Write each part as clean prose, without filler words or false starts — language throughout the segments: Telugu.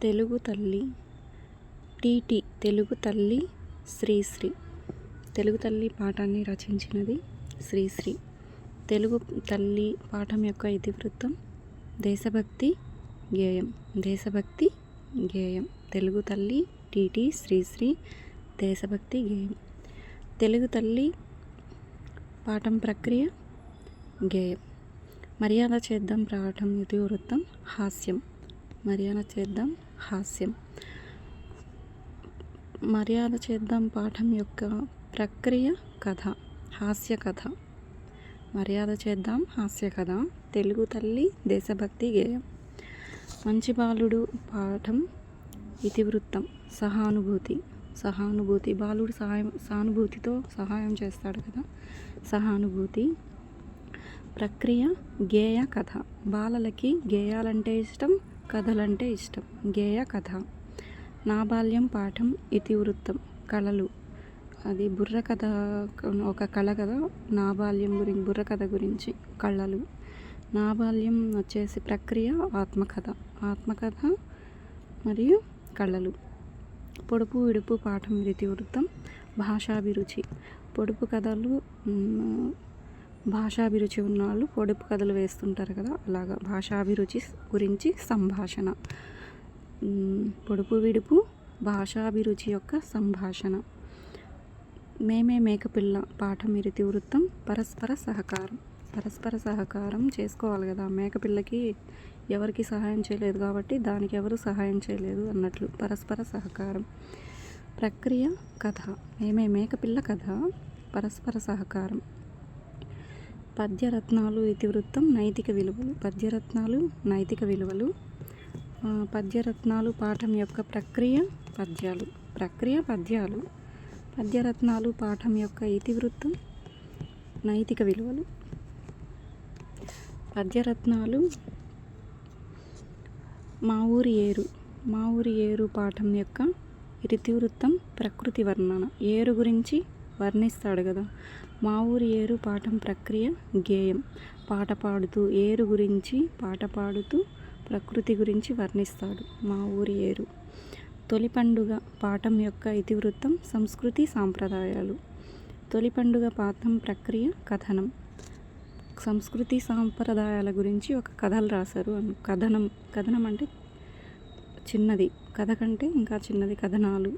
తెలుగు తల్లి టీటీ తెలుగు తల్లి శ్రీశ్రీ. తెలుగు తల్లి పాఠాన్ని రచించినది శ్రీశ్రీ. తెలుగు తల్లి పాఠం యొక్క ఇతివృత్తం దేశభక్తి గేయం. దేశభక్తి గేయం. తెలుగు తల్లి టీటీ శ్రీశ్రీ దేశభక్తి గేయం. తెలుగు తల్లి పాఠం ప్రక్రియ గేయం. మర్యాద చేద్దాం పాఠం ఇతివృత్తం హాస్యం. మర్యాద చేద్దాం హాస్యం. మర్యాద చేద్దాం పాఠం యొక్క ప్రక్రియ కథ హాస్య కథ. మర్యాద చేద్దాం హాస్య కథ. తెలుగు తల్లి దేశభక్తి గేయం. మంచి బాలుడు పాఠం ఇతివృత్తం సహానుభూతి. సహానుభూతి బాలుడు సానుభూతితో సహాయం చేస్తాడు కదా, సహానుభూతి. ప్రక్రియ గేయ కథ. బాలలకి గేయాలంటే ఇష్టం, కథలంటే ఇష్టం. గేయ కథ. నా బాల్యం పాఠం ఇతివృత్తం కళలు. అది బుర్ర కథ, ఒక కళ కదా, నా బాల్యం గురించి బుర్ర కథ గురించి కళలు. నా బాల్యం వచ్చేసి ప్రక్రియ ఆత్మకథ. ఆత్మకథ మరియు కళలు. పొడుపు విడుపు పాఠం ఇతివృత్తం భాషాభిరుచి. పొడుపు కథలు భాషాభిరుచి ఉన్న వాళ్ళు పొడుపు కథలు వేస్తుంటారు కదా, అలాగా భాషాభిరుచి గురించి సంభాషణ. పొడుపు విడుపు భాషాభిరుచి యొక్క సంభాషణ. మేమే మేకపిల్ల పాఠం ఇతివృత్తం పరస్పర సహకారం. పరస్పర సహకారం చేసుకోవాలి కదా, మేకపిల్లకి ఎవరికి సహాయం చేయలేదు కాబట్టి దానికి ఎవరు సహాయం చేయలేదు అన్నట్లు పరస్పర సహకారం. ప్రక్రియ కథ. మేమే మేకపిల్ల కథ పరస్పర సహకారం. పద్యరత్నాలు ఇతివృత్తం నైతిక విలువలు. పద్యరత్నాలు నైతిక విలువలు. పద్యరత్నాలు పాఠం యొక్క ప్రక్రియ పద్యాలు. ప్రక్రియ పద్యాలు. పద్యరత్నాలు పాఠం యొక్క ఇతివృత్తం నైతిక విలువలు. పద్యరత్నాలు మా ఊరి ఏరు. మా ఊరి ఏరు పాఠం యొక్క ఇతివృత్తం ప్రకృతి వర్ణన. ఏరు గురించి వర్ణిస్తాడు కదా. మా ఊరి ఏరు పాఠం ప్రక్రియ గేయం. పాట పాడుతూ ఏరు గురించి పాట పాడుతూ ప్రకృతి గురించి వర్ణిస్తాడు మా ఊరి ఏరు. తొలి పండుగ పాఠం యొక్క ఇతివృత్తం సంస్కృతి సాంప్రదాయాలు. తొలి పండుగ పాఠం ప్రక్రియ కథనం. సంస్కృతి సాంప్రదాయాల గురించి ఒక కథలు రాశారు. కథనం. కథనం అంటే చిన్నది, కథ కంటే ఇంకా చిన్నది కథనాలు.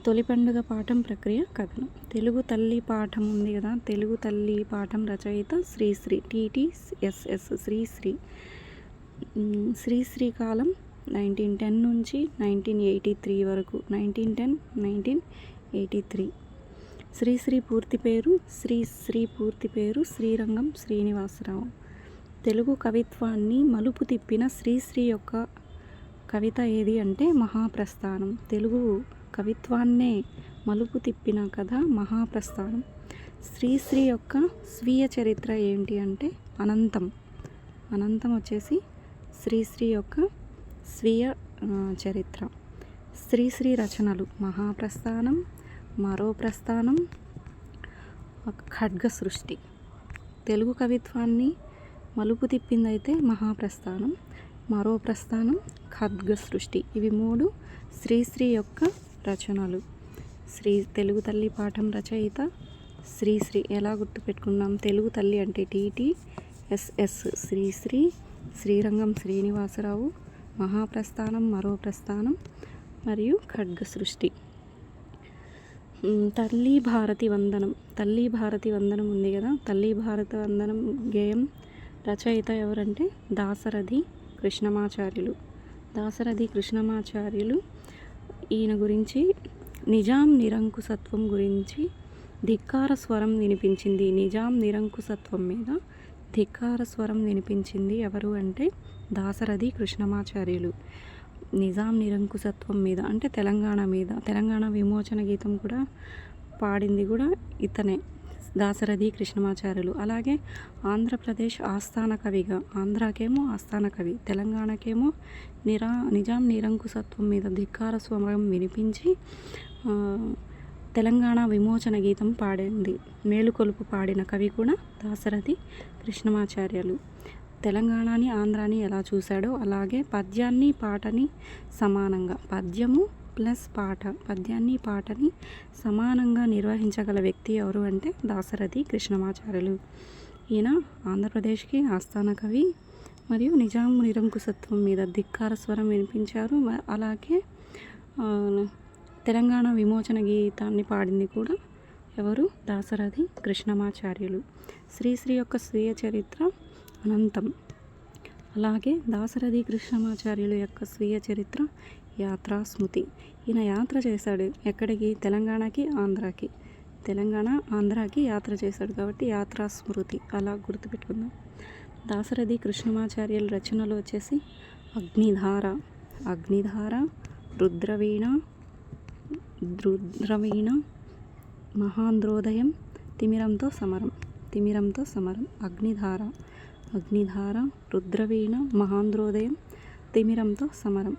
తొలి పండుగ పాఠం ప్రక్రియ కథనం. తెలుగు తల్లి పాఠం ఉంది కదా, తెలుగు తల్లి పాఠం రచయిత శ్రీశ్రీ. TT SS Sri Sri. శ్రీశ్రీ కాలం 1910 నుంచి 1983 వరకు. 1910-1983. శ్రీశ్రీ పూర్తి పేరు పూర్తి పేరు శ్రీరంగం శ్రీనివాసరావు. తెలుగు కవిత్వాన్ని మలుపు తిప్పిన శ్రీశ్రీ యొక్క కవిత ఏది అంటే మహాప్రస్థానం. తెలుగు కవిత్వాన్నే మలుపు తిప్పిన కథ మహాప్రస్థానం. శ్రీశ్రీ యొక్క స్వీయ చరిత్ర ఏంటి అంటే అనంతం. అనంతం వచ్చేసి శ్రీశ్రీ యొక్క స్వీయ చరిత్ర. శ్రీశ్రీ రచనలు మహాప్రస్థానం, మరో ప్రస్థానం, ఖడ్గ సృష్టి. తెలుగు కవిత్వాన్ని మలుపు తిప్పిందైతే మహాప్రస్థానం, మరో ప్రస్థానం, ఖడ్గ సృష్టి. ఇవి మూడు శ్రీశ్రీ యొక్క రచనలు. తెలుగు తల్లి పాఠం రచయిత శ్రీశ్రీ. ఎలా గుర్తుపెట్టుకున్నాం? తెలుగు తల్లి అంటే టీటీ ఎస్ఎస్ శ్రీశ్రీ, శ్రీరంగం శ్రీనివాసరావు, మహాప్రస్థానం, మరో ప్రస్థానం మరియు ఖడ్గ సృష్టి. తల్లి భారతి వందనం. తల్లి భారతి వందనం ఉంది కదా, తల్లి భారత వందనం గేయం రచయిత ఎవరంటే దాశరథి కృష్ణమాచార్యులు. దాశరథి కృష్ణమాచార్యులు. ఈయన గురించి నిజాం నిరంకుశత్వం గురించి ధిక్కార స్వరం వినిపించింది. నిజాం నిరంకుశత్వం మీద ధిక్కార స్వరం వినిపించింది ఎవరు అంటే దాశరథి కృష్ణమాచార్యులు. నిజాం నిరంకుశత్వం మీద అంటే తెలంగాణ మీద, తెలంగాణ విమోచన గీతం కూడా పాడింది కూడా ఇతనే, దాశరథి కృష్ణమాచార్యులు. అలాగే ఆంధ్రప్రదేశ్ ఆస్థాన కవిగా, ఆంధ్రాకేమో ఆస్థాన కవి, తెలంగాణకేమో నిజాం నిరంకుశత్వం మీద ధిక్కార స్వరం వినిపించి తెలంగాణ విమోచన గీతం పాడింది. మేలుకొలుపు పాడిన కవి కూడా దాశరథి కృష్ణమాచార్యులు. తెలంగాణని ఆంధ్రాని ఎలా చూశాడో అలాగే పద్యాన్ని పాటని సమానంగా, పద్యము ప్లస్ పాట, పద్యాన్ని పాటని సమానంగా నిర్వహించగల వ్యక్తి ఎవరు అంటే దాశరథి కృష్ణమాచార్యులు. ఈయన ఆంధ్రప్రదేశ్కి ఆస్థాన కవి మరియు నిజాం నిరంకుశత్వం మీద ధిక్కార స్వరం వినిపించారు. అలాగే తెలంగాణ విమోచన గీతాన్ని పాడింది కూడా ఎవరు? దాశరథి కృష్ణమాచార్యులు. శ్రీశ్రీ యొక్క స్వీయ చరిత్ర అనంతం. అలాగే దాశరథి కృష్ణమాచార్యులు యొక్క స్వీయ చరిత్ర యాత్రా స్మృతి. ఈయన యాత్ర చేశాడు ఎక్కడికి? తెలంగాణకి ఆంధ్రాకి. తెలంగాణ ఆంధ్రాకి యాత్ర చేశాడు కాబట్టి యాత్రా స్మృతి అలా గుర్తుపెట్టుకుందాం. దాశరథి కృష్ణమాచార్యుల రచనలు వచ్చేసి అగ్నిధార, అగ్నిధార, రుద్రవీణ, రుద్రవీణ, మహాంధ్రోదయం, తిమిరంతో సమరం, తిమిరంతో సమరం. అగ్నిధార, అగ్నిధార, రుద్రవీణ, మహాంధ్రోదయం, తిమిరంతో సమరం.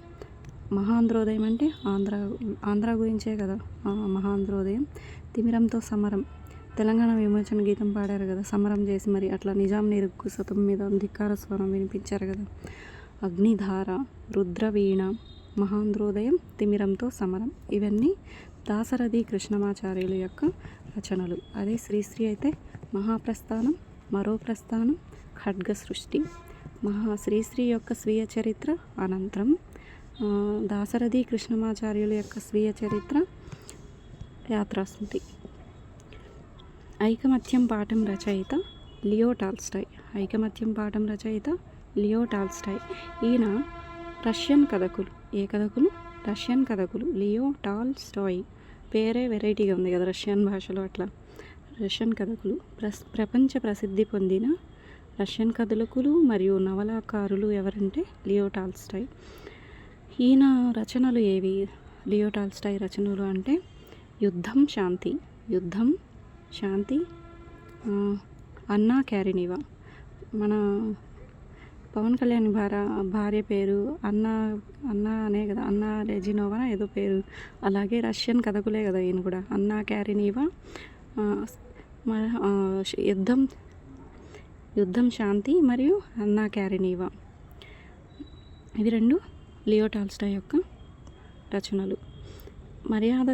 మహాంధ్రోదయం అంటే ఆంధ్ర గురించే కదా మహాంధ్రోదయం. తిమిరంతో సమరం తెలంగాణ విమోచన గీతం పాడారు కదా, సమరం చేసి మరి అట్లా నిజాం నిరంకుశత్వం మీద ధిక్కార స్వరం వినిపించారు కదా. అగ్నిధార, రుద్రవీణ, మహాంధ్రోదయం, తిమిరంతో సమరం ఇవన్నీ దాశరథి కృష్ణమాచార్యుల యొక్క రచనలు. అదే శ్రీశ్రీ అయితే మహాప్రస్థానం, మరో ప్రస్థానం, ఖడ్గ సృష్టి. శ్రీశ్రీ యొక్క స్వీయ చరిత్ర అనంతరం, దాశరథి కృష్ణమాచార్యుల యొక్క స్వీయ చరిత్ర యాత్రాస్మృతి. ఐకమత్యం పాఠం రచయిత లియో టాల్స్టాయ్. ఐకమత్యం పాఠం రచయిత లియో టాల్స్టాయ్. ఈయన రష్యన్ కథకులు. ఏ కథకులు? రష్యన్ కథకులు. లియో టాల్స్టాయ్ పేరే వెరైటీగా ఉంది కదా రష్యన్ భాషలో. అట్లా రష్యన్ కథకులు. ప్రపంచ ప్రసిద్ధి పొందిన రష్యన్ కథకులు మరియు నవలాకారులు ఎవరంటే లియో టాల్స్టాయ్. ఈయన రచనలు ఏవి? లియో టాల్స్టాయ్ రచనలు అంటే యుద్ధం శాంతి, యుద్ధం శాంతి, అన్నా క్యారినివా. మన పవన్ కళ్యాణ్ భార్య పేరు అన్నా అనే కదా, అన్నా రెజినోవా ఏదో పేరు. అలాగే రష్యన్ కథకులే కదా ఈయన కూడా. అన్నా క్యారినివా, యుద్ధం శాంతి మరియు అన్నా క్యారినివా. ఇవి రెండు లియో టాల్స్టాయ్ యొక్క రచనలు. మర్యాద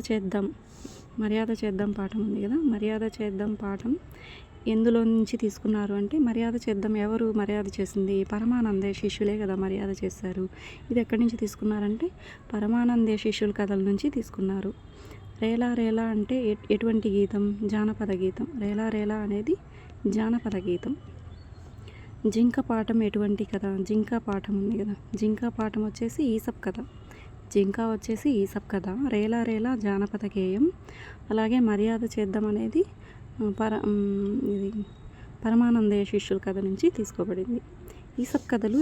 చేద్దాం పాఠం ఉంది కదా. మర్యాద చేద్దాం పాఠం ఎందులో నుంచి తీసుకున్నారు అంటే, మర్యాద చేద్దాం ఎవరు మర్యాద చేసింది? పరమానందే శిష్యులే కదా మర్యాద చేశారు. ఇది ఎక్కడి నుంచి తీసుకున్నారంటే పరమానందే శిష్యుల కథల నుంచి తీసుకున్నారు. రేలా రేలా అంటే ఎటువంటి గీతం? జానపద గీతం. రేలా రేలా అనేది జానపద గీతం. జింక పాఠం ఎటువంటి కథ? జింక పాఠం ఉంది కదా. జింక పాఠం వచ్చేసి ఈసప్ కథ. జింక వచ్చేసి ఈసప్ కథ. రేలా రేలా జానపద గేయం. అలాగే మర్యాద చేద్దాం అనేది ఇది పరమానందయ్య శిష్యుల కథ నుంచి తీసుకోబడింది. ఈసప్ కథలు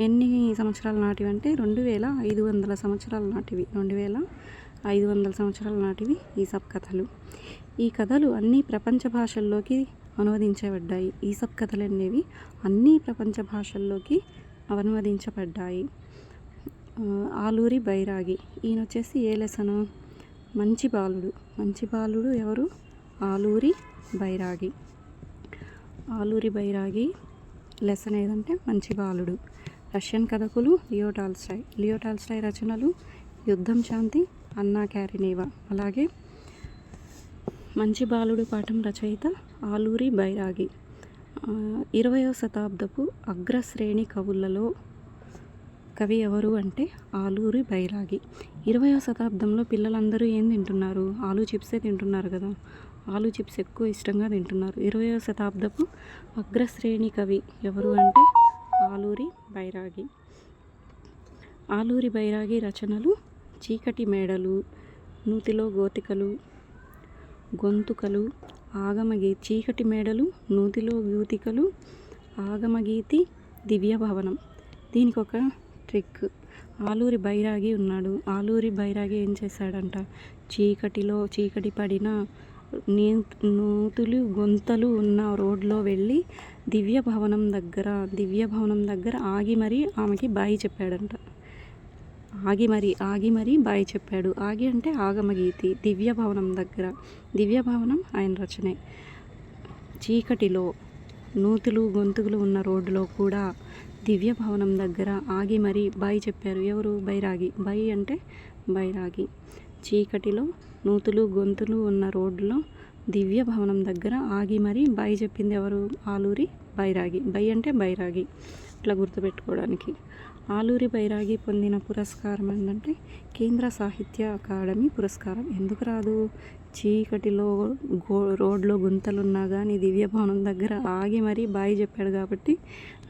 ఎన్ని సంవత్సరాల నాటివి అంటే 2500 సంవత్సరాల నాటివి. 2500 సంవత్సరాల నాటివి ఈసప్ కథలు. ఈ కథలు అన్ని ప్రపంచ భాషల్లోకి అనువదించబడ్డాయి. ఈసప్ కథలు అనేవి అన్ని ప్రపంచ భాషల్లోకి అనువదించబడ్డాయి. ఆలూరి బైరాగి. ఈయన వచ్చేసి ఏ లెసను? మంచి బాలుడు. మంచి బాలుడు ఎవరు? ఆలూరి బైరాగి. ఆలూరి బైరాగి లెసన్ ఏదంటే మంచి బాలుడు. రష్యన్ కథకులు లియో టాల్స్టాయ్. లియో టాల్స్టాయ్ రచనలు యుద్ధం శాంతి, అన్నా క్యారినేవా. అలాగే మంచి బాలుడు పాఠం రచయిత ఆలూరి బైరాగి. 20వ శతాబ్దపు అగ్రశ్రేణి కవులలో కవి ఎవరు అంటే ఆలూరి బైరాగి. 20వ శతాబ్దంలో పిల్లలందరూ ఏం తింటున్నారు? ఆలూ చిప్సే తింటున్నారు కదా. ఆలూ చిప్స్ ఎక్కువ ఇష్టంగా తింటున్నారు. 20వ శతాబ్దపు అగ్రశ్రేణి కవి ఎవరు అంటే ఆలూరి బైరాగి. ఆలూరి బైరాగి రచనలు చీకటి మేడలు, నూతిలో గోతికలు, గొంతుకలు, ఆగమగీతి. చీకటి మేడలు, నూతిలో గోతికలు, ఆగమగీతి, దివ్య భవనం. దీనికి ఒక ట్రిక్. ఆలూరి బైరాగి ఉన్నాడు. ఆలూరి బైరాగి ఏం చేశాడంట? చీకటి పడిన నూతులు గొంతలు ఉన్న రోడ్లో వెళ్ళి దివ్య భవనం దగ్గర ఆగి మరీ ఆమెకి బాయి చెప్పాడంట. ఆగి మరీ బాయి చెప్పాడు. ఆగి అంటే ఆగమగీతి. దివ్య భవనం ఆయన రచనే. చీకటిలో నూతులు గొంతులు ఉన్న రోడ్డులో కూడా దివ్య భవనం దగ్గర ఆగి మరీ బాయ్ చెప్పారు. ఎవరు? బైరాగి. బై అంటే బైరాగి. చీకటిలో నూతులు గొంతులు ఉన్న రోడ్డులో దివ్య భవనం దగ్గర ఆగి మరీ బాయ్ చెప్పింది ఎవరు? ఆలూరి బైరాగి. బై అంటే బైరాగి. ఇట్లా గుర్తుపెట్టుకోవడానికి. ఆలూరి బైరాగి పొందిన పురస్కారం ఏంటంటే కేంద్ర సాహిత్య అకాడమీ పురస్కారం. ఎందుకు రాదు? చీకటిలో రోడ్లో గుంతలున్నా కానీ దివ్య భవనం దగ్గర ఆగి మరీ బాయ్ చెప్పాడు కాబట్టి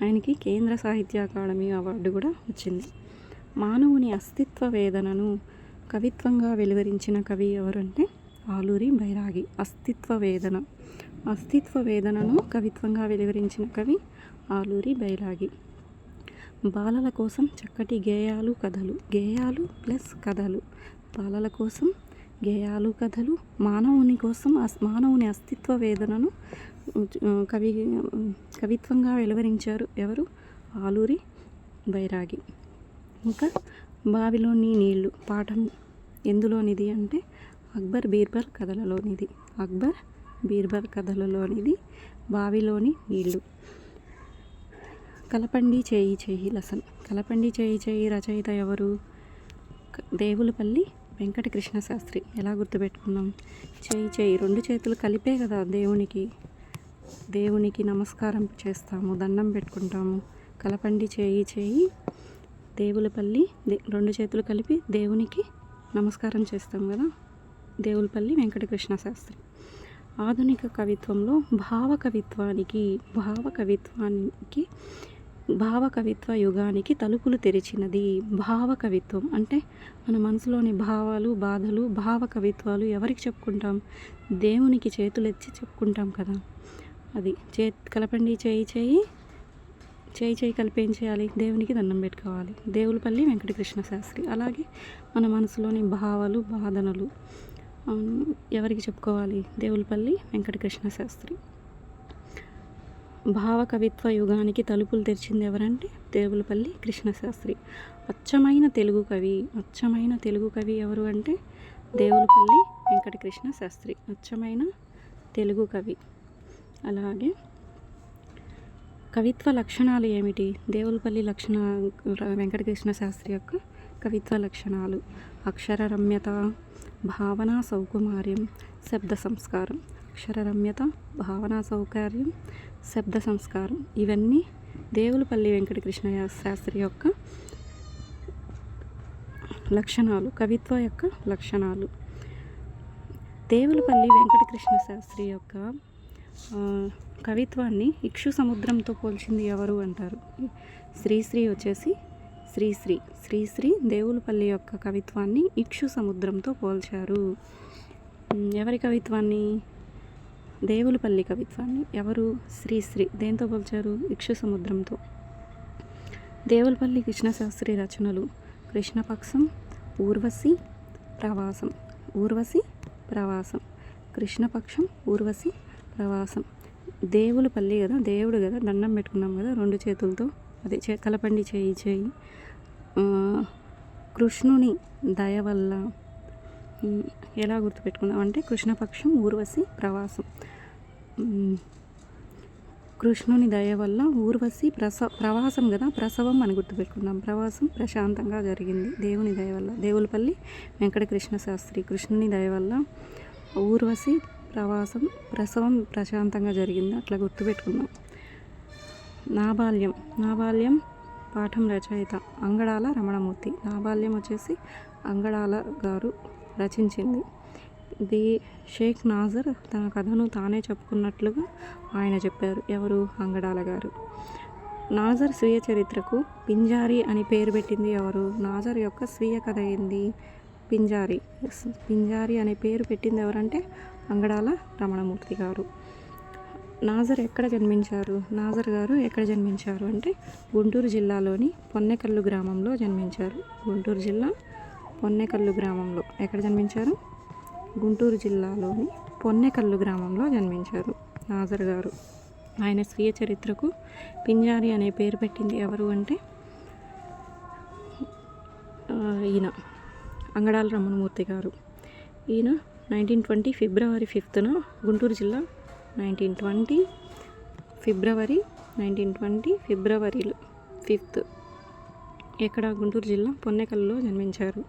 ఆయనకి కేంద్ర సాహిత్య అకాడమీ అవార్డు కూడా వచ్చింది. మానవుని అస్తిత్వ వేదనను కవిత్వంగా వెలువరించిన కవి ఎవరంటే ఆలూరి బైరాగి. అస్తిత్వ వేదనను కవిత్వంగా వెలువరించిన కవి ఆలూరి బైరాగి. బాలల కోసం చక్కటి గేయాలు కథలు. గేయాలు ప్లస్ కథలు. బాలల కోసం గేయాలు కథలు. మానవుని అస్తిత్వ వేదనను కవిత్వంగా వెలువరించారు ఎవరు? ఆలూరి బైరాగి. ఇంకా బావిలోని నీళ్లు పాఠం ఎందులోనిది అంటే అక్బర్ బీర్బల్ కథలలోనిది. అక్బర్ బీర్బల్ కథలలోనిది బావిలోని నీళ్లు. కలపండి చేయి చేయి లసన్. కలపండి చేయి చేయి రచయిత ఎవరు? దేవులపల్లి వెంకటకృష్ణ శాస్త్రి. ఎలా గుర్తుపెట్టుకున్నాం? చేయి చేయి రెండు చేతులు కలిపే కదా దేవునికి నమస్కారం చేస్తాము, దండం పెట్టుకుంటాము. కలపండి చేయి చేయి దేవులపల్లి రెండు చేతులు కలిపి దేవునికి నమస్కారం చేస్తాం కదా, దేవులపల్లి వెంకటకృష్ణ శాస్త్రి. ఆధునిక కవిత్వంలో భావకవిత్వ యుగానికి తలుపులు తెరిచినది. భావకవిత్వం అంటే మన మనసులోని భావాలు, బాధలు, భావకవిత్వాలు ఎవరికి చెప్పుకుంటాం? దేవునికి చేతులెత్తి చెప్పుకుంటాం కదా. అది కలపండి చేయి చేయి కలిపి ఏం చేయాలి? దేవునికి దండం పెట్టుకోవాలి. దేవులపల్లి వెంకటకృష్ణ శాస్త్రి. అలాగే మన మనసులోని భావాలు, బాధనలు ఎవరికి చెప్పుకోవాలి? దేవులపల్లి వెంకటకృష్ణ శాస్త్రి. భావకవిత్వ యుగానికి తలుపులు తెరిచింది ఎవరంటే దేవులపల్లి కృష్ణశాస్త్రి. అచ్చమైన తెలుగు కవి ఎవరు అంటే దేవులపల్లి వెంకటకృష్ణ శాస్త్రి. అచ్చమైన తెలుగు కవి. అలాగే కవిత్వ లక్షణాలు ఏమిటి? దేవులపల్లి వెంకటకృష్ణ శాస్త్రి యొక్క కవిత్వ లక్షణాలు: అక్షర రమ్యత, భావనా సౌకుమార్యం, శబ్ద సంస్కారం. అక్షర రమ్యత, భావనా సౌకర్యం, శబ్ద సంస్కారం. ఇవన్నీ దేవులపల్లి వెంకటకృష్ణ శాస్త్రి యొక్క లక్షణాలు, కవిత్వ యొక్క లక్షణాలు. దేవులపల్లి వెంకటకృష్ణ శాస్త్రి యొక్క కవిత్వాన్ని ఇక్షు సముద్రంతో పోల్చింది ఎవరు అంటారు? శ్రీశ్రీ వచ్చేసి శ్రీశ్రీ దేవులపల్లి యొక్క కవిత్వాన్ని ఇక్షు సముద్రంతో పోల్చారు. ఎవరి కవిత్వాన్ని? దేవులపల్లి కవిత్వాన్ని. ఎవరు? శ్రీశ్రీ. దేంతో పోల్చారు? ఇక్షు సముద్రంతో. దేవులపల్లి కృష్ణశాస్త్రి రచనలు: కృష్ణపక్షం, ఊర్వశి, ప్రవాసం. కృష్ణపక్షం, ఊర్వశి, ప్రవాసం. దేవులపల్లి కదా, దేవుడు కదా, దండం పెట్టుకున్నాం కదా రెండు చేతులతో, అదే కలపండి చేయి చేయి. కృష్ణుని దయ వల్ల ఎలా గుర్తుపెట్టుకున్నాం అంటే కృష్ణపక్షం, ఊర్వశి, ప్రవాసం. కృష్ణుని దయ వల్ల ఊర్వశి ప్రవాసం కదా, ప్రసవం అని గుర్తుపెట్టుకున్నాం. ప్రవాసం ప్రశాంతంగా జరిగింది దేవుని దయ వల్ల. దేవులపల్లి వెంకటకృష్ణ శాస్త్రి. కృష్ణుని దయ వల్ల ఊర్వశి ప్రసవం ప్రశాంతంగా జరిగింది, అట్లా గుర్తుపెట్టుకున్నాం. నాబాల్యం పాఠం రచయిత అంగడాల రమణమూర్తి. నాబాల్యం వచ్చేసి అంగడాల గారు రచించింది. షేక్ నాజర్ తన కథను తానే చెప్పుకున్నట్లుగా ఆయన చెప్పారు. ఎవరు? అంగడాల గారు. నాజర్ స్వీయ చరిత్రకు పింజారి అని పేరు పెట్టింది ఎవరు? నాజర్ యొక్క స్వీయ కథ ఏంది? పింజారి అనే పేరు పెట్టింది ఎవరంటే అంగడాల రమణమూర్తి గారు. నాజర్ గారు ఎక్కడ జన్మించారు అంటే గుంటూరు జిల్లాలోని పొన్నెకల్లు గ్రామంలో జన్మించారు. గుంటూరు జిల్లా పొన్నెకల్లు గ్రామంలో. ఎక్కడ జన్మించారు? గుంటూరు జిల్లాలోని పొన్నెకల్లు గ్రామంలో జన్మించారు నాజర్ గారు. ఆయన స్వీయ చరిత్రకు పింజారి అనే పేరు పెట్టింది ఎవరు అంటే ఈయన అంగడాల రమణమూర్తి గారు. ఈయన 1920 ఫిబ్రవరి 5న గుంటూరు జిల్లా 1920 ఫిబ్రవరి 1920 ఫిబ్రవరిలో 5th ఇక్కడ గుంటూరు జిల్లా పొన్నెకల్లో జన్మించారు.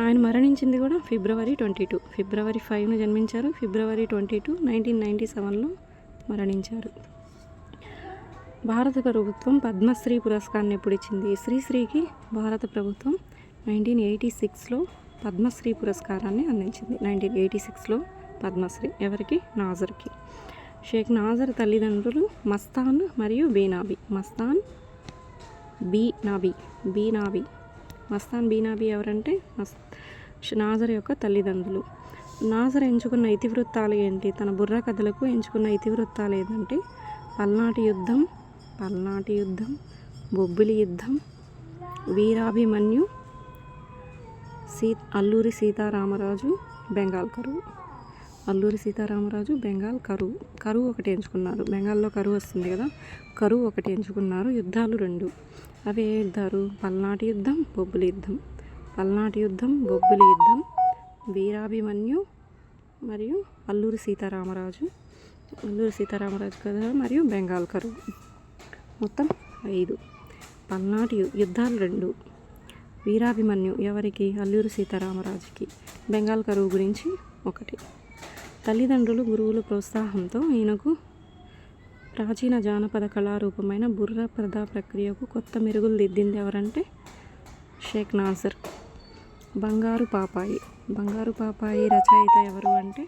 ఆయన మరణించింది కూడా ఫిబ్రవరి 22 ఫిబ్రవరి 5న జన్మించారు. ఫిబ్రవరి 22 1997లో మరణించారు. భారత ప్రభుత్వం పద్మశ్రీ పురస్కారాన్ని ఎప్పుడు ఇచ్చింది? శ్రీశ్రీకి భారత ప్రభుత్వం 1986లో పద్మశ్రీ పురస్కారాన్ని అందించింది. 1986లో పద్మశ్రీ ఎవరికి? నాజర్కి. షేక్ నాజర్ తల్లిదండ్రులు మస్తాన్ మరియు బీనాబీ. మస్తాన్ బీనాబీ ఎవరంటే నాజర్ యొక్క తల్లిదండ్రులు. నాజర్ ఎంచుకున్న ఇతివృత్తాలు ఏంటి? తన బుర్ర కథలకు ఎంచుకున్న ఇతివృత్తాలు ఏంటంటే పల్నాటి యుద్ధం, బొబ్బిలి యుద్ధం, వీరాభిమన్యు, అల్లూరి సీతారామరాజు, బెంగాల్ కరువు. బెంగాల్ కరువు ఒకటి ఎంచుకున్నారు. బెంగాల్లో కరువు వస్తుంది కదా, కరువు ఒకటి ఎంచుకున్నారు. యుద్ధాలు 2. అవి ఏ యుద్ధాలు? పల్నాటి యుద్ధం, బొబ్బిలి యుద్ధం, వీరాభిమన్యు మరియు అల్లూరి సీతారామరాజు కథ మరియు బెంగాల్ కరువు. మొత్తం 5. పల్నాటి యుద్ధాలు 2, వీరాభిమన్యు ఎవరికి? అల్లూరి సీతారామరాజుకి, బెంగాల్ కరువు గురించి 1. తల్లిదండ్రులు గురువుల ప్రోత్సాహంతో ఈయనకు ప్రాచీన జానపద కళారూపమైన బుర్ర పద ప్రక్రియకు కొత్త మెరుగులు దిద్దింది ఎవరంటే షేక్ నాజర్. బంగారు పాపాయి రచయిత ఎవరు అంటే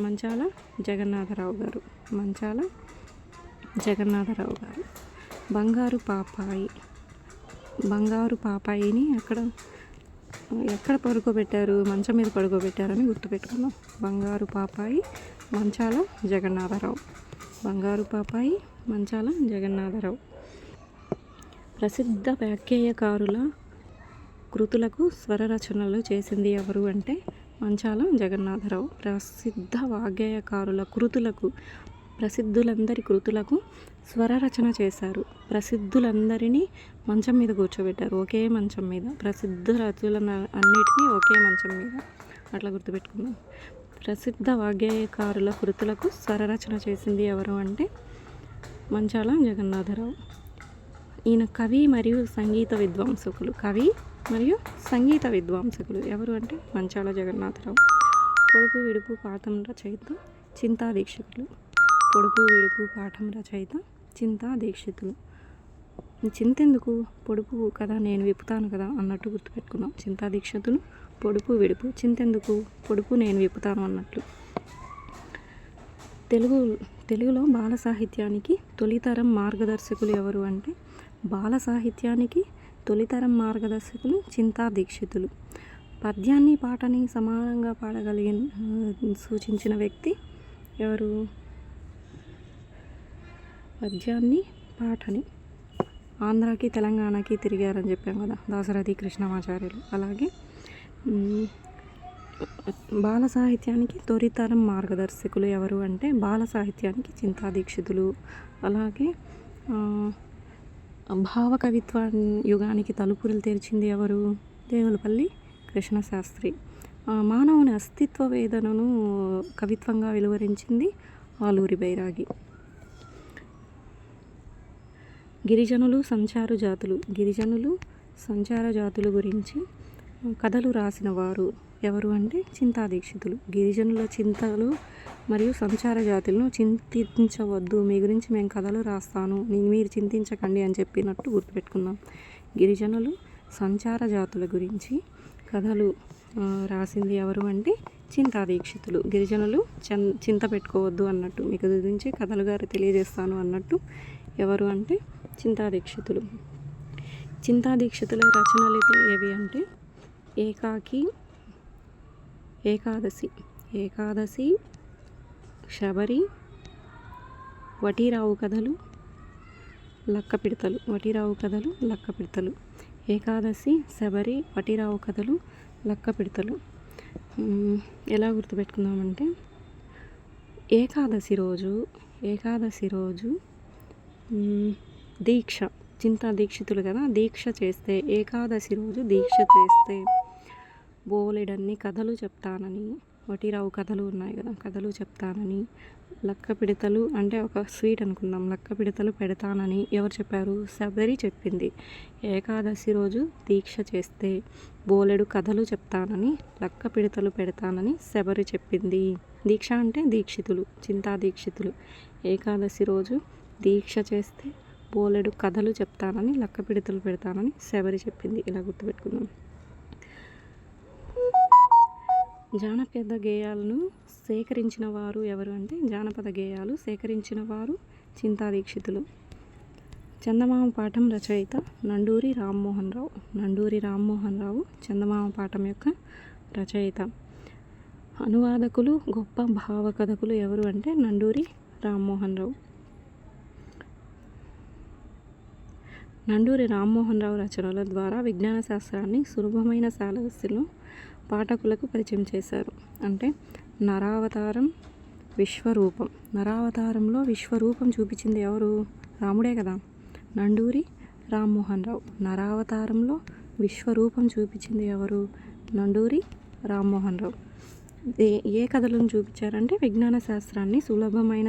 మంచాల జగన్నాథరావు గారు. బంగారు పాపాయిని ఎక్కడ పడుకోబెట్టారు? మంచం మీద పడుకోబెట్టారని గుర్తుపెట్టుకున్నాం. బంగారు పాపాయి మంచాల జగన్నాథరావు. ప్రసిద్ధ వ్యాఖ్యాయకారుల కృతులకు స్వర రచనలు చేసింది ఎవరు అంటే మంచాల జగన్నాథరావు. ప్రసిద్ధ వాగ్గేయకారుల ప్రసిద్ధులందరి కృతులకు స్వర రచన చేశారు. ప్రసిద్ధులందరినీ మంచం మీద కూర్చోబెట్టారు, ఒకే మంచం మీద. ప్రసిద్ధ రచనలను అన్నిటినీ ఒకే మంచం మీద, అట్లా గుర్తుపెట్టుకుందాం. ప్రసిద్ధ వాగ్గేయకారుల కృతులకు స్వర రచన చేసింది ఎవరు అంటే మంచాల జగన్నాథరావు. ఈయన కవి మరియు సంగీత విద్వాంసకులు ఎవరు అంటే మంచాల జగన్నాథరావు. పొడుపు విడుపు పాఠం రచయిత చింతా దీక్షితులు. చింతెందుకు? పొడుపు కదా నేను విప్పుతాను కదా అన్నట్టు గుర్తుపెట్టుకుందాం. చింతా దీక్షితులు, పొడుపు విడుపు. చింతెందుకు? పొడుపు నేను విప్పుతాను అన్నట్లు. తెలుగులో బాల సాహిత్యానికి తొలితరం మార్గదర్శకులు ఎవరు అంటే చింతా దీక్షితులు. పద్యాన్ని పాటని సమానంగా సూచించిన వ్యక్తి ఎవరు? పద్యాన్ని పాటని ఆంధ్రాకి తెలంగాణకి తిరిగారని చెప్పాం కదా, దాశరథి కృష్ణమాచార్యులు. అలాగే బాల సాహిత్యానికి తొలితరం మార్గదర్శకులు ఎవరు అంటే బాల సాహిత్యానికి చింతా దీక్షితులు. అలాగే భావ కవిత్వ యుగానికి తలుపులు తెరిచింది ఎవరు? దేవులపల్లి కృష్ణశాస్త్రి. మానవుని అస్తిత్వ వేదనను కవిత్వంగా వెలువరించింది ఆలూరి బైరాగి. గిరిజనులు సంచార జాతులు గురించి కథలు రాసిన వారు ఎవరు అంటే చింతా దీక్షితులు. గిరిజనుల చింతలు మరియు సంచార జాతులను చింతించవద్దు, మీ గురించి మేము కథలు రాస్తాను, మీరు చింతించకండి అని చెప్పినట్టు గుర్తుపెట్టుకుందాం. గిరిజనులు సంచార జాతుల గురించి కథలు రాసింది ఎవరు అంటే చింతా దీక్షితులు. గిరిజనులు చింత పెట్టుకోవద్దు అన్నట్టు, మీకు గురించి కథలు గారు తెలియజేస్తాను అన్నట్టు ఎవరు అంటే చింతా దీక్షితులు. చింతా దీక్షితుల రచనలు ఏవి అంటే ఏకాదశి, శబరి, వటీరావు కథలు, లక్కపిడతలు. ఏకాదశి, శబరి, వటీరావు కథలు, లక్కపిడతలు. ఎలా గుర్తుపెట్టుకుందామంటే ఏకాదశి రోజు దీక్ష, చింతా దీక్షితులు కదా, ఏకాదశి రోజు దీక్ష చేస్తే బోలెడన్ని కథలు చెప్తానని వటీరావు కథలు ఉన్నాయి కదా, కథలు చెప్తానని. లక్క పిడతలు అంటే ఒక స్వీట్ అనుకుందాం. లక్క పిడతలు పెడతానని ఎవరు చెప్పారు? శబరి చెప్పింది. ఏకాదశి రోజు దీక్ష చేస్తే బోలెడు కథలు చెప్తానని, లక్క పిడతలు పెడతానని శబరి చెప్పింది. దీక్ష అంటే దీక్షితులు, చింతా దీక్షితులు. ఏకాదశి రోజు దీక్ష చేస్తే బోలెడు కథలు చెప్తానని, లక్క పిడతలు పెడతానని శబరి చెప్పింది. ఇలా గుర్తుపెట్టుకుందాం. జానపద గేయాలను సేకరించిన వారు ఎవరు అంటే, జానపద గేయాలు సేకరించిన వారు చింతా దీక్షితులు. చందమామ పాఠం రచయిత నండూరి రామ్మోహన్ రావు. నండూరి రామ్మోహన్ రావు చందమామ పాఠం యొక్క రచయిత. అనువాదకులు, గొప్ప భావకథకులు ఎవరు అంటే నండూరి రామ్మోహన్ రావు. నండూరి రామ్మోహన్ రావు రచనల ద్వారా విజ్ఞాన శాస్త్రాన్ని సులభమైన సాలస్యంలో పాఠకులకు పరిచయం చేశారు. అంటే నరావతారం, విశ్వరూపం. నరావతారంలో విశ్వరూపం చూపించింది ఎవరు? రాముడే కదా. నండూరి రామ్మోహన్ రావు. నరావతారంలో విశ్వరూపం చూపించింది ఎవరు? నండూరి రామ్మోహన్ రావు. ఏ కథలను చూపించారంటే విజ్ఞాన శాస్త్రాన్ని సులభమైన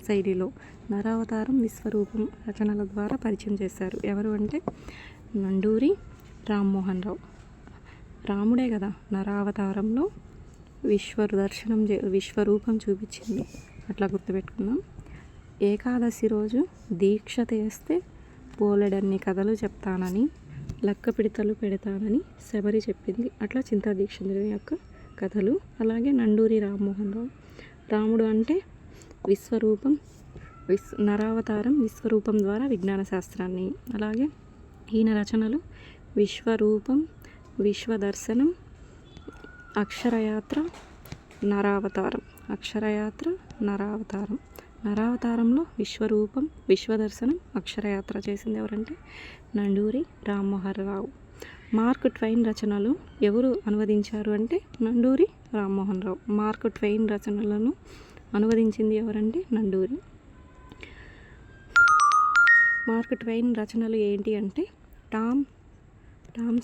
శైలిలో నరావతారం, విశ్వరూపం రచనల ద్వారా పరిచయం చేశారు. ఎవరు అంటే నండూరి రామ్మోహన్ రావు. రాముడే కదా నరావతారంలో విశ్వరూపం చూపించింది. అట్లా గుర్తుపెట్టుకుందాం. ఏకాదశి రోజు దీక్ష చేస్తే బోలెడన్ని కథలు చెప్తానని, లక్క పిడతలు పెడతానని శబరి చెప్పింది. అట్లా చింతా దీక్షితుని యొక్క కథలు. అలాగే నండూరి రామ్మోహన్ రావు. రాముడు అంటే విశ్వరూపం, నరావతారం, విశ్వరూపం ద్వారా విజ్ఞాన శాస్త్రాన్ని. అలాగే ఈయన రచనలు విశ్వరూపం, విశ్వదర్శనం, అక్షరయాత్ర, నరావతారం. అక్షరయాత్ర, నరావతారం. నరావతారంలో విశ్వరూపం, విశ్వదర్శనం, అక్షరయాత్ర చేసింది ఎవరంటే నండూరి రామ్మోహన్ రావు. మార్క్ ట్వైన్ రచనలు ఎవరు అనువదించారు అంటే నండూరి రామ్మోహన్ రావు. మార్క్ ట్వైన్ రచనలను అనువదించింది ఎవరంటే నండూరి. మార్క్ ట్వైన్ రచనలు ఏంటి అంటే టామ్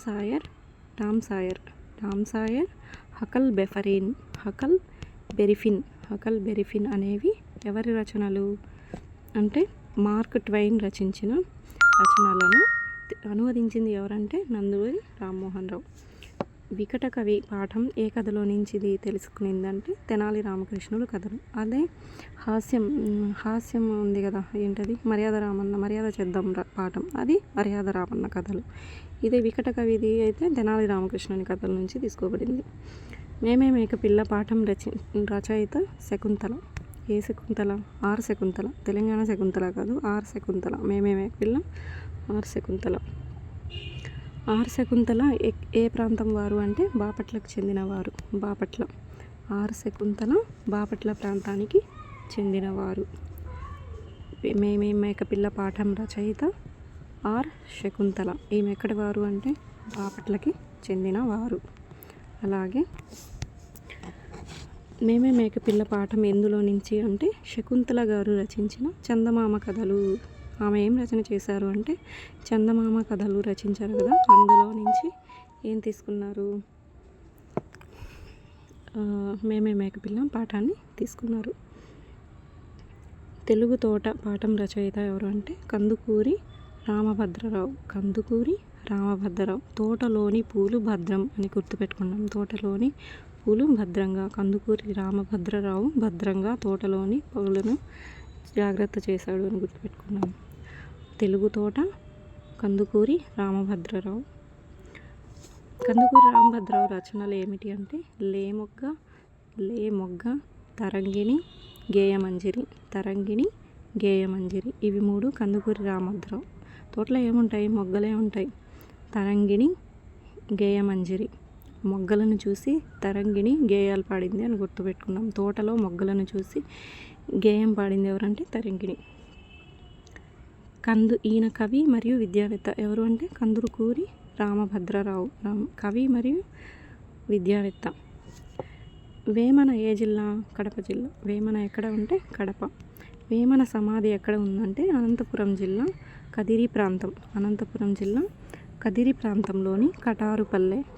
సాయర్, హకల్ బెరిఫిన్ అనేవి ఎవరి రచనలు అంటే మార్క్ ట్వైన్ రచించిన రచనలను అనువదించింది ఎవరంటే నందూరి రామ్మోహన్ రావు. వికట కవి పాఠం ఏ కథలో నుంచి ఇది తెలుసుకునిందంటే తెనాలి రామకృష్ణుడు కథలు. అదే హాస్యం ఉంది కదా, ఏంటది మర్యాద చేద్దాం పాఠం, అది మర్యాద రామన్న కథలు. ఇదే వికట కవిది అయితే తెనాలి రామకృష్ణుని కథల నుంచి తీసుకోబడింది. మేమే మేకపిల్ల పాఠం రచయిత శకుంతల. ఏ శకుంతల? ఆర్ శకుంతల. తెలంగాణ శకుంతల కాదు, ఆర్ శకుంతల. మేమే మేకపిల్ల ఆర్ శకుంతల. ఆర్ శకుంతల ఏ ప్రాంతం వారు అంటే బాపట్లకు చెందినవారు. బాపట్ల. ఆర్ శకుంతల బాపట్ల ప్రాంతానికి చెందినవారు. మేమే మేకపిల్ల పాఠం రచయిత ఆర్ శకుంతల. ఈమె ఎక్కడి వారు అంటే బాపట్లకి చెందినవారు. అలాగే మేమే మేకపిల్ల పాఠం ఎందులో నుంచి అంటే శకుంతల గారు రచించిన చందమామ కథలు. ఆమె ఏం రచన చేశారు అంటే చందమామ కథలు రచించారు కదా, అందులో నుంచి ఏం తీసుకున్నారు? మేమే మేకపిల్ల పాఠాన్ని తీసుకున్నారు. తెలుగు తోట పాఠం రచయిత ఎవరు అంటే కందుకూరి రామభద్రరావు. తోటలోని పూలు భద్రం అని గుర్తుపెట్టుకున్నాం. తోటలోని పూలు భద్రంగా. కందుకూరి రామభద్రరావు భద్రంగా తోటలోని పూలను జాగ్రత్త చేశాడు అని గుర్తుపెట్టుకున్నాం. తెలుగు తోట కందుకూరి రామభద్రరావు. కందుకూరి రామభద్రరావు రచనలు ఏమిటి అంటే లే మొగ్గ, తరంగిణి, గేయమంజిరి. ఇవి 3 కందుకూరి రామభద్రరావు. తోటలో ఏముంటాయి? మొగ్గలే ఉంటాయి. తరంగిణి, గేయమంజిరి. మొగ్గలను చూసి తరంగిణి గేయాలు పాడింది అని గుర్తుపెట్టుకున్నాం. తోటలో మొగ్గలను చూసి గేయం పాడింది ఎవరంటే తరంగిణి. ఈయన కవి మరియు విద్యావేత్త ఎవరు అంటే కందుకూరి రామభద్రరావు. కవి మరియు విద్యావేత్త. వేమన ఏ జిల్లా? కడప జిల్లా. వేమన ఎక్కడ ఉంటే కడప. వేమన సమాధి ఎక్కడ ఉందంటే అనంతపురం జిల్లా కదిరి ప్రాంతం. అనంతపురం జిల్లా కదిరి ప్రాంతంలోని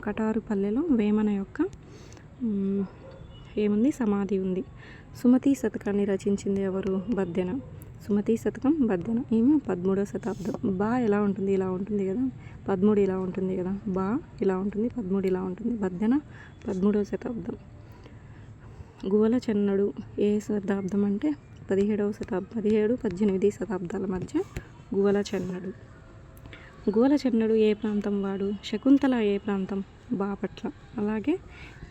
కటారుపల్లెలో వేమన యొక్క ఏముంది? సమాధి ఉంది. సుమతి శతకాన్ని రచించింది ఎవరు? బద్దెన. సుమతి శతకం బద్దెన. ఈమె 13వ శతాబ్దం. బా ఎలా ఉంటుంది? ఇలా ఉంటుంది కదా. 13 ఇలా ఉంటుంది కదా. బా ఇలా ఉంటుంది, 13 ఇలా ఉంటుంది. బద్దెన 13వ శతాబ్దం. గువల చెన్నడు ఏ శతాబ్దం అంటే 17వ శతాబ్దం. 17-18 శతాబ్దాల మధ్య గువల చెన్నడు. గువల చెన్నడు ఏ ప్రాంతం వాడు? శకుంతల ఏ ప్రాంతం? బాపట్ల. అలాగే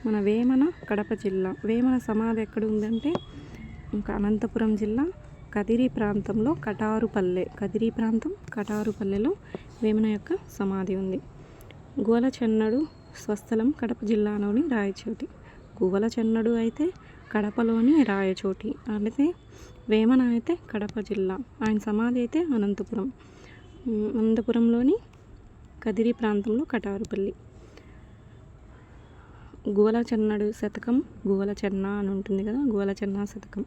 మన వేమన కడప జిల్లా. వేమన సమాధి ఎక్కడ ఉందంటే ఇంకా అనంతపురం జిల్లా కదిరి ప్రాంతంలో కటారుపల్లె. కదిరి ప్రాంతం కటారుపల్లెలో వేమన యొక్క సమాధి ఉంది. గువల చెన్నడు స్వస్థలం కడప జిల్లాలోని రాయచోటి. గువల చెన్నడు అయితే కడపలోని రాయచోటి. అయితే వేమన అయితే కడప జిల్లా. ఆయన సమాధి అయితే అనంతపురంలోని కదిరి ప్రాంతంలో కటారుపల్లి. గువల చెన్నడు శతకం గువల చెన్న అని ఉంటుంది కదా. గువల చెన్న శతకం.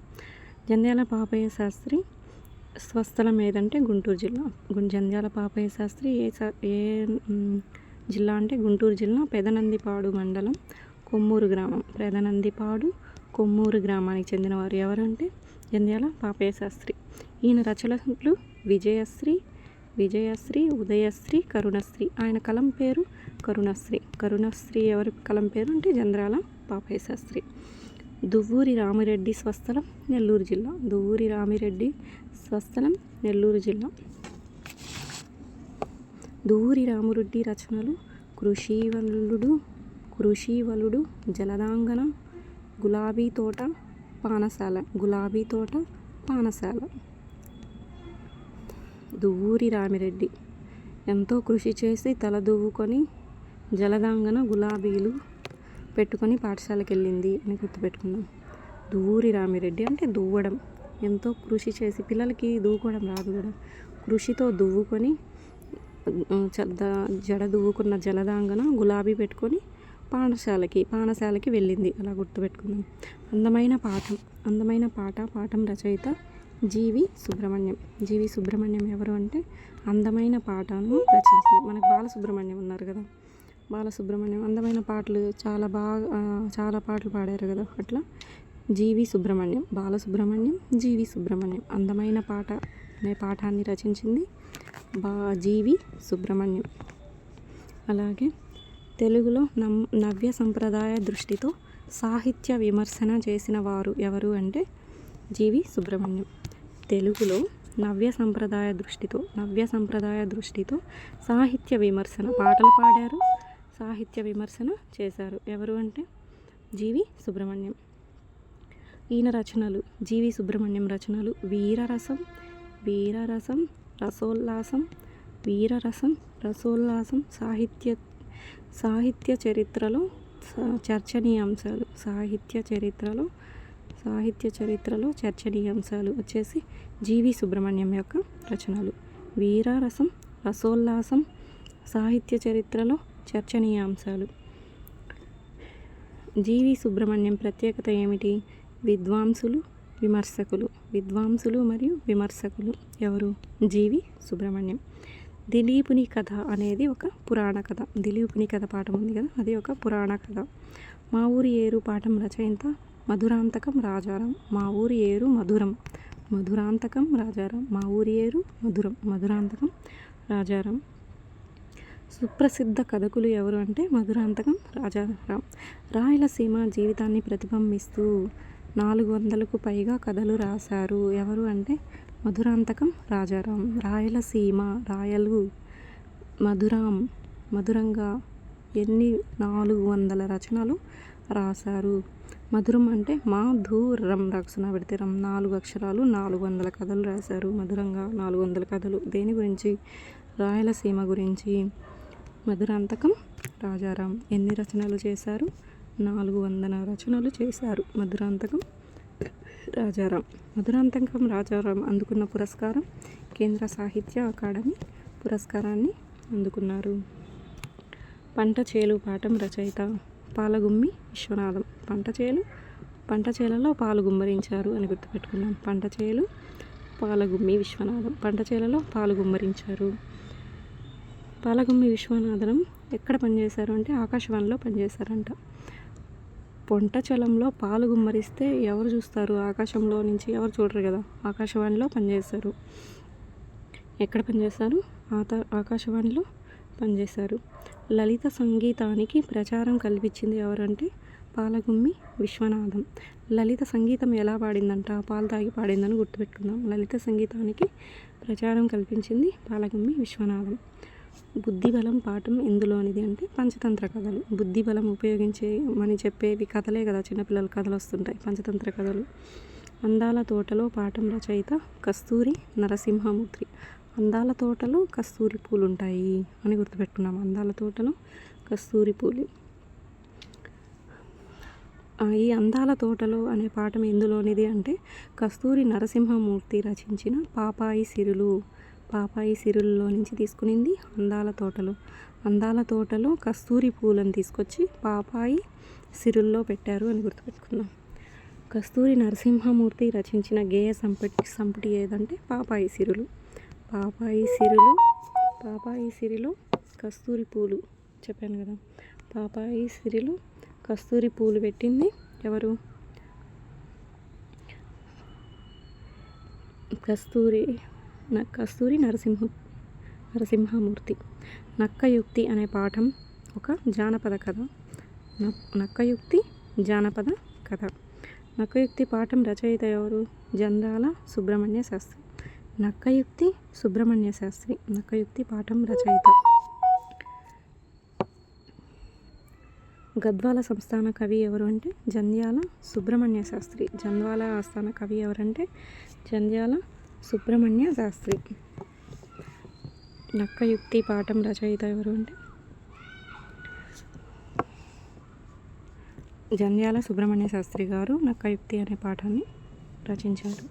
జంధ్యాల పాపయ్య శాస్త్రి స్వస్థలం ఏదంటే గుంటూరు జిల్లా. జంధ్యాల పాపయ్య శాస్త్రి ఏ జిల్లా అంటే గుంటూరు జిల్లా పెదనందిపాడు మండలం కొమ్మూరు గ్రామం. పెదనందిపాడు కొమ్మూరు గ్రామానికి చెందినవారు ఎవరంటే జంధ్యాల పాపయ్య శాస్త్రి. ఈయన రచనలు విజయశ్రీ, ఉదయశ్రీ, కరుణశ్రీ. ఆయన కలం పేరు కరుణశ్రీ. కరుణశ్రీ ఎవరి కలం పేరు అంటే జంధ్యాల పాపయ్య శాస్త్రి. దువ్వూరి రామిరెడ్డి స్వస్థలం నెల్లూరు జిల్లా. దువ్వూరి రామిరెడ్డి స్వస్థలం నెల్లూరు జిల్లా. దువ్వూరి రామిరెడ్డి రచనలు కృషివలుడు, జలదాంగన, గులాబీ తోట, పానశాల. దువ్వూరి రామిరెడ్డి ఎంతో కృషి చేసి తల దువ్వుకొని జలదాంగన గులాబీలు పెట్టుకొని పాఠశాలకు వెళ్ళింది అని గుర్తుపెట్టుకుందాం. దువ్వూరి రామిరెడ్డి అంటే దువ్వడం. ఎంతో కృషి చేసి, పిల్లలకి దువ్వుకోవడం రాదు కూడా, కృషితో దువ్వుకొని జడ దువ్వుకున్న జలదాంగన గులాబీ పెట్టుకొని పాఠశాలకి వెళ్ళింది. అలా గుర్తుపెట్టుకుందాం. అందమైన పాఠం రచయిత జీవి సుబ్రహ్మణ్యం ఎవరు అంటే అందమైన పాటను రచించింది. మనకు బాలసుబ్రహ్మణ్యం ఉన్నారు కదా. బాలసుబ్రహ్మణ్యం అందమైన పాటలు చాలా పాటలు పాడారు కదా. అట్లా బాలసుబ్రహ్మణ్యం జీవి సుబ్రహ్మణ్యం అందమైన పాట అనే పాఠాన్ని రచించింది జీవి సుబ్రహ్మణ్యం. అలాగే తెలుగులో నవ్య సంప్రదాయ దృష్టితో సాహిత్య విమర్శన చేసిన వారు ఎవరు అంటే జీవి సుబ్రహ్మణ్యం. తెలుగులో నవ్య సంప్రదాయ దృష్టితో సాహిత్య విమర్శన, పాటలు పాడారు, సాహిత్య విమర్శన చేశారు. ఎవరు అంటే జీవి సుబ్రహ్మణ్యం. ఈయన రచనలు జీవి సుబ్రహ్మణ్యం రచనలు వీరరసం, రసోల్లాసం, సాహిత్య చరిత్రలో చర్చనీయాంశాలు. సాహిత్య చరిత్రలో చర్చనీయాంశాలు వచ్చేసి జీవి సుబ్రహ్మణ్యం యొక్క రచనలు. వీరరసం, రసోల్లాసం, సాహిత్య చరిత్రలో చర్చనీయాంశాలు. జీవి సుబ్రహ్మణ్యం ప్రత్యేకత ఏమిటి? విద్వాంసులు మరియు విమర్శకులు. ఎవరు? జీవి సుబ్రహ్మణ్యం. దిలీపుని కథ అనేది ఒక పురాణ కథ. దిలీపుని కథ పాఠం ఉంది కదా, అది ఒక పురాణ కథ. మా ఊరి ఏరు పాఠం రచయిత మధురాంతకం రాజారాం. మా ఊరి ఏరు మధురాంతకం రాజారాం. మా ఊరి ఏరు మధురాంతకం రాజారాం. సుప్రసిద్ధ కథకులు ఎవరు అంటే మధురాంతకం రాజారాం. రాయలసీమ జీవితాన్ని ప్రతిబింబిస్తూ 400కు పైగా కథలు రాశారు. ఎవరు అంటే మధురాంతకం రాజారాం. రాయలసీమ, రాయలు, మధురంగా ఎన్ని 400 రచనలు రాశారు. మధురం అంటే మాధురం రక్షణ పెడితే 4 అక్షరాలు 400 కథలు రాశారు. మధురంగా 400 కథలు. దేని గురించి? రాయలసీమ గురించి. మధురాంతకం రాజారాం ఎన్ని రచనలు చేశారు? 400 రచనలు చేశారు. మధురాంతకం రాజారాం అందుకున్న పురస్కారం కేంద్ర సాహిత్య అకాడమీ పురస్కారాన్ని అందుకున్నారు. పంట చేలు పాఠం రచయిత పాలగుమ్మి విశ్వనాథం. పంట చేలలో పాలు గుమ్మరించారు అని గుర్తుపెట్టుకున్నాం. పంట చేలు పాలగుమ్మి విశ్వనాథం. పంట చేలలో పాలు గుమ్మరించారు. పాలగుమ్మి విశ్వనాథం ఎక్కడ పనిచేశారు అంటే ఆకాశవాణిలో పనిచేశారంట. పొంటచలంలో పాలు గుమ్మరిస్తే ఎవరు చూస్తారు? ఆకాశంలో నుంచి ఎవరు చూడరు కదా. ఆకాశవాణిలో పనిచేస్తారు. ఎక్కడ పనిచేస్తారు? ఆకాశవాణిలో పనిచేశారు. లలిత సంగీతానికి ప్రచారం కల్పించింది ఎవరంటే పాలగుమ్మి విశ్వనాథం. లలిత సంగీతం ఎలా పాడిందంట? పాలు తాగి పాడిందని గుర్తుపెట్టుకుందాం. లలిత సంగీతానికి ప్రచారం కల్పించింది పాలగుమ్మి విశ్వనాథం. బుద్ధిబలం పాఠం ఎందులోనిది అంటే పంచతంత్ర కథలు. బుద్ధిబలం ఉపయోగించేమని చెప్పేవి కథలే కదా, చిన్నపిల్లల కథలు వస్తుంటాయి, పంచతంత్ర కథలు. అందాల తోటలో పాఠం రచయిత కస్తూరి నరసింహమూర్తి. అందాల తోటలో కస్తూరి పూలు ఉంటాయి అని గుర్తుపెట్టుకున్నాం. అందాల తోటలో కస్తూరి పూలు. ఈ అందాల తోటలో అనే పాఠం ఎందులోనిది అంటే కస్తూరి నరసింహమూర్తి రచించిన పాపాయి సిరులు. పాపాయి సిరుల్లో నుంచి తీసుకునింది అందాల తోటలో. అందాల తోటలో కస్తూరి పూలను తీసుకొచ్చి పాపాయి సిరుల్లో పెట్టారు అని గుర్తుపెట్టుకుందాం. కస్తూరి నరసింహమూర్తి రచించిన గేయ సంపుటి ఏదంటే పాపాయి సిరులు. పాపాయి సిరిలో కస్తూరి పూలు చెప్పాను కదా. పాపాయి సిరిలో కస్తూరి పూలు పెట్టింది ఎవరు? కస్తూరి నరసింహమూర్తి. నక్కయుక్తి అనే పాఠం ఒక జానపద కథ. నక్కయుక్తి జానపద కథ. నక్కయుక్తి పాఠం రచయిత ఎవరు? జంధ్యాల సుబ్రహ్మణ్య శాస్త్రి. నక్కయుక్తి సుబ్రహ్మణ్య శాస్త్రి నక్కయుక్తి పాఠం రచయిత. గద్వాల సంస్థాన కవి ఎవరు అంటే జంధ్యాల సుబ్రహ్మణ్య శాస్త్రి. గద్వాల ఆస్థాన కవి ఎవరంటే జంధ్యాల సుబ్రహ్మణ్య శాస్త్రి. నక్కయుక్తి పాఠం రచయిత ఎవరు అంటే జంధ్యాల సుబ్రహ్మణ్య శాస్త్రి గారు నక్కయుక్తి అనే పాఠాన్ని రచించారు.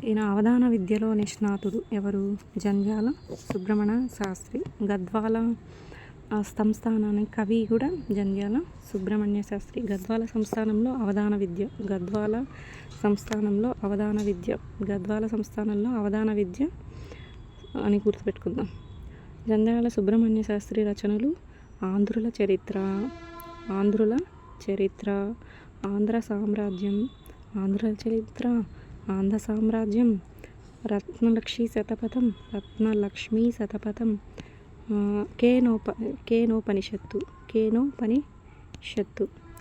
ఈయన అవధాన విద్యలో నిష్ణాతుడు ఎవరు? జంధ్యాల సుబ్రహ్మణ్య శాస్త్రి. గద్వాల సంస్థానానికి కవి కూడా జంధ్యాల సుబ్రహ్మణ్య శాస్త్రి. గద్వాల సంస్థానంలో అవధాన విద్య. గద్వాల సంస్థానంలో అవధాన విద్య అని గుర్తుపెట్టుకుందాం. జంధ్యాల సుబ్రహ్మణ్య శాస్త్రి రచనలు ఆంధ్రుల చరిత్ర, ఆంధ్ర సామ్రాజ్యం, ఆంధ్ర సామ్రాజ్యం, రత్నలక్ష్మీ శతపథం,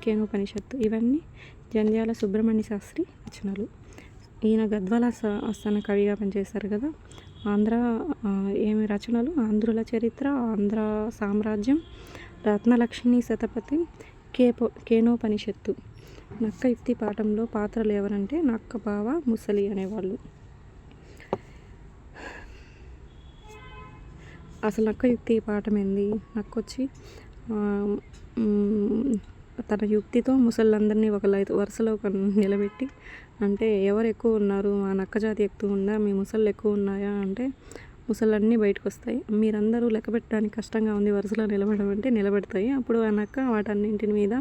కేనోపనిషత్తు ఇవన్నీ జంధ్యాల సుబ్రహ్మణ్య శాస్త్రి రచనలు. ఈయన గద్వాల ఆస్థాన కవిగా పనిచేశారు కదా. ఏమి రచనలు? ఆంధ్రుల చరిత్ర, ఆంధ్ర సామ్రాజ్యం, రత్నలక్ష్మీ శతపథం, కేనోపనిషత్తు. నక్కయుక్తి పాఠంలో పాత్రలు ఎవరంటే నక్క, బావ, ముసలి అనేవాళ్ళు. అసలు నక్కయుక్తి పాఠం ఏంది? నక్కొచ్చి తన యుక్తితో ముసళ్ళందరినీ ఒక వరుసలో నిలబెట్టి, అంటే ఎవరు ఎక్కువ ఉన్నారు, మా నక్క జాతి ఎక్కువ ఉందా, మీ ముసళ్ళు ఎక్కువ ఉన్నాయా అంటే ముసళ్ళన్నీ బయటకు వస్తాయి. మీరందరూ లెక్క పెట్టడానికి కష్టంగా ఉంది వరుసలో నిలబడమంటే నిలబెడతాయి. అప్పుడు ఆ నక్క వాటన్నింటి మీద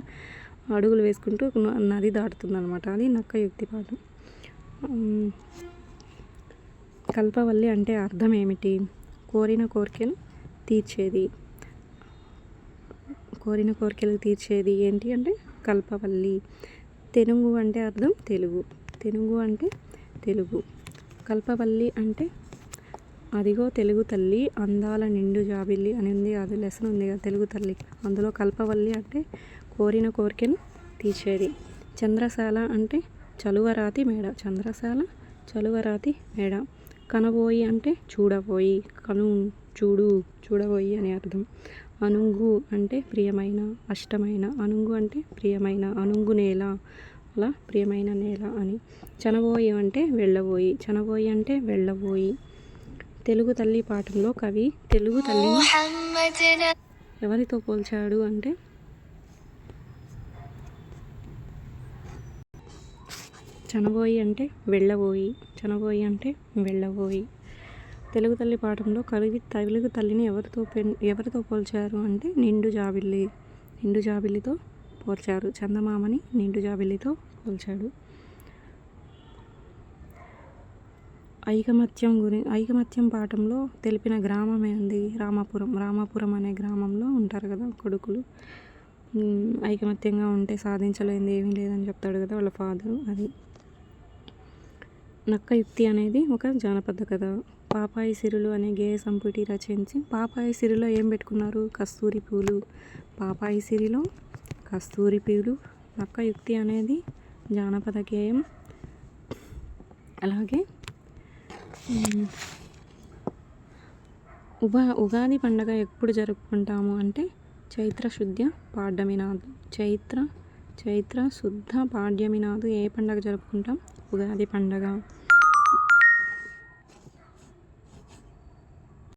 అడుగులు వేసుకుంటూ నది దాటుతుందన్నమాట. అది నక్కయుక్తి పాఠం. కల్పవల్లి అంటే అర్థం ఏమిటి? కోరిన కోరికలు తీర్చేది ఏంటి అంటే కల్పవల్లి. తెనుగు అంటే అర్థం తెలుగు. కల్పవల్లి అంటే అదిగో తెలుగు తల్లి అందాల నిండు జాబిల్లి అని ఉంది, అది లెసన్ ఉంది కదా తెలుగు తల్లి. అందులో కల్పవల్లి అంటే కోరిన కోరికను తీర్చేది. చంద్రశాల అంటే చలువరాతి మేడ. కనబోయి అంటే చూడబోయి, చూడబోయి అని అర్థం. అనుంగు అంటే ప్రియమైన, అష్టమైన. అనుంగు అంటే ప్రియమైన, అనుంగు నేల, అలా ప్రియమైన నేల అని. చనబోయి అంటే వెళ్ళబోయి. తెలుగు తల్లి పాఠంలో కవి తెలుగు తల్లిని ఎవరితో పోల్చాడు అంటే చనబోయి అంటే వెళ్ళబోయి. తెలుగు తల్లి పాఠంలో తెలుగు తల్లిని ఎవరితో పోల్చారు అంటే నిండు జాబిల్లితో పోల్చారు. చందమామని నిండు జాబిల్లితో పోల్చాడు. ఐకమత్యం పాఠంలో తెలిపిన గ్రామం ఏంది? రామాపురం అనే గ్రామంలో ఉంటారు కదా కొడుకులు. ఐకమత్యంగా ఉంటే సాధించలేనిది ఏమీ లేదని చెప్తాడు కదా వాళ్ళ ఫాదరు. అది నక్క యుక్తి అనేది ఒక జానపద కథ. పాపాయి సిరులు అనే గేయ సంపుటి రచించి పాపాయి సిరిలో ఏం పెట్టుకున్నారు? కస్తూరి పూలు. పాపాయి సిరిలో కస్తూరి పూలు. నక్క యుక్తి అనేది జానపద గేయం. అలాగే ఉగాది పండగ ఎప్పుడు జరుపుకుంటాము అంటే చైత్ర శుద్ధ పాడ్యమి నాడు ఏ పండగ జరుపుకుంటాం? ఉగాది పండగ.